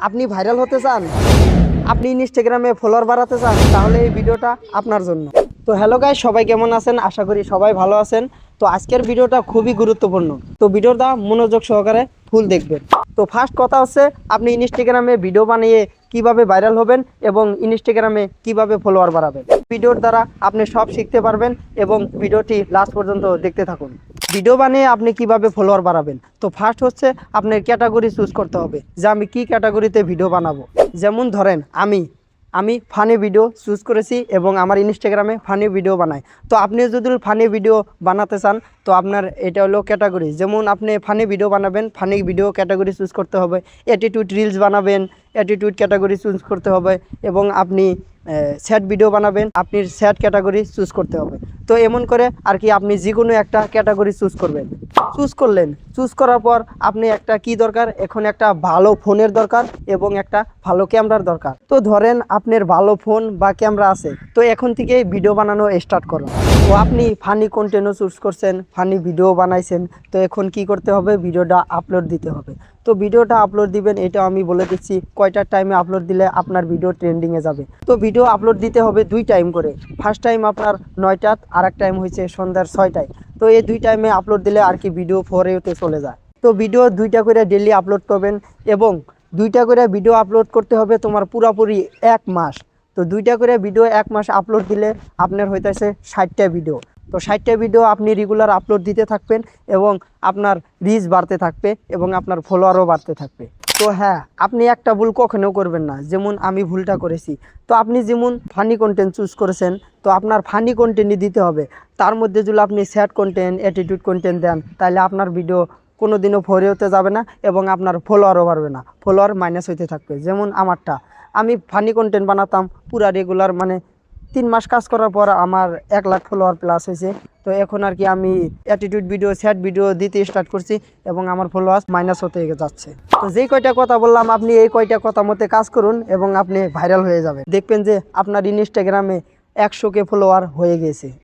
আপনি ভাইরাল হতে চান, আপনি ইনস্টাগ্রামে ফলোয়ার বাড়াতে চান, তাহলে এই ভিডিওটা আপনার জন্য। তো হ্যালো গাইস, সবাই কেমন আছেন? আশা করি সবাই ভালো আছেন। তো আজকের ভিডিওটা খুবই গুরুত্বপূর্ণ, তো ভিডিওটা মনোযোগ সহকারে ফুল দেখবেন। তো ফার্স্ট কথা হচ্ছে, আপনি ইনস্টাগ্রামে ভিডিও বানিয়ে কিভাবে ভাইরাল হবেন এবং ইনস্টাগ্রামে কিভাবে ফলোয়ার বাড়াবেন। ভিডিওর দ্বারা আপনি সব শিখতে পারবেন এবং ভিডিওটি লাস্ট পর্যন্ত দেখতে থাকুন। ভিডিও বানিয়ে আপনি কিভাবে ফলোয়ার বাড়াবেন, তো ফার্স্ট হচ্ছে আপনার ক্যাটাগরি চুজ করতে হবে যে আমি কি ক্যাটাগরিতে ভিডিও বানাবো। যেমন ধরেন আমি ফানি ভিডিও চুজ করেছি এবং আমার ইনস্টাগ্রামে ফানি ভিডিও বানাই। তো আপনি যদি ফানি ভিডিও বানাতে চান, তো আপনার এটা হলো ক্যাটাগরি। যেমন আপনি ফানি ভিডিও বানাবেন, ফানি ভিডিও ক্যাটাগরি চুজ করতে হবে। অ্যাটিটিউড রিলস বানাবেন, অ্যাটিটিউড ক্যাটাগরি চুজ করতে হবে। এবং আপনি স্যাড ভিডিও বানাবেন, আপনি স্যাড ক্যাটাগরি চুজ করতে হবে। তো এমন করে আর কি আপনি যে কোনো একটা ক্যাটাগরি চুজ করবেন। চুজ করার পর আপনি একটা কি দরকার, এখন একটা ভালো ফোনের দরকার এবং একটা ভালো ক্যামেরার দরকার। তো ধরেন আপনার ভালো ফোন বা ক্যামেরা আছে, তো এখন থেকে ভিডিও বানানো স্টার্ট করুন। তো আপনি ফানি কন্টেন্টও চুজ করছেন, ফানি ভিডিও বানাইছেন, তো এখন কি করতে হবে, ভিডিওটা আপলোড দিতে হবে। তো ভিডিওটা আপলোড দিবেন, এটা আমি বলে দিচ্ছি কয়টার টাইমে আপলোড দিলে আপনার ভিডিও ট্রেন্ডিংয়ে যাবে। তো ভিডিও আপলোড দিতে হবে 2 টাইম করে। ফার্স্ট টাইম আপনার 9টায়, আর এক টাইম হয়েছে সন্ধ্যার 6টায়। তো এই 2 টাইমে আপলোড দিলে আর কি ভিডিও ফরেতে চলে যায়। তো ভিডিও 2টা করে ডেলি আপলোড করবেন এবং 2টা করে ভিডিও আপলোড করতে হবে তোমার পুরোপুরি 1 মাস। তো 2টা করে ভিডিও 1 মাস আপলোড দিলে আপনার হইতেছে 60টা ভিডিও। তো 60টা ভিডিও আপনি রেগুলার আপলোড দিতে থাকবেন এবং আপনার রিচ বাড়তে থাকবে এবং আপনার ফলোয়ারও বাড়তে থাকবে। তো হ্যাঁ, আপনি একটা ভুল কখনো করবেন না, যেমন আমি ভুলটা করেছি। তো আপনি যেমন ফানি কন্টেন্ট চুজ করেছেন, তো আপনার ফানি কন্টেন্টই দিতে হবে। তার মধ্যে যদি আপনি স্যাড কন্টেন্ট, অ্যাটিটিউড কন্টেন্ট দেন, তাহলে আপনার ভিডিও কোনো দিনও ফরে হতে যাবে না এবং আপনার ফলোয়ারও বাড়বে না, ফলোয়ার মাইনাস হইতে থাকবে। যেমন আমারটা, আমি ফানি কন্টেন্ট বানাতাম পুরা রেগুলার, মানে 3 মাস কাজ করার পর আমার 1 লাখ ফলোয়ার প্লাস হয়েছে। তো এখন আর কি আমি অ্যাটিটিউড ভিডিও, স্যাড ভিডিও দিতে স্টার্ট করছি এবং আমার ফলোয়ার মাইনাস হতে যাচ্ছে। তো যেই কয়টা কথা বললাম, আপনি এই কয়টা কথা মতে কাজ করুন এবং আপনি ভাইরাল হয়ে যাবেন। দেখবেন যে আপনার ইনস্টাগ্রামে 100K ফলোয়ার হয়ে গেছে।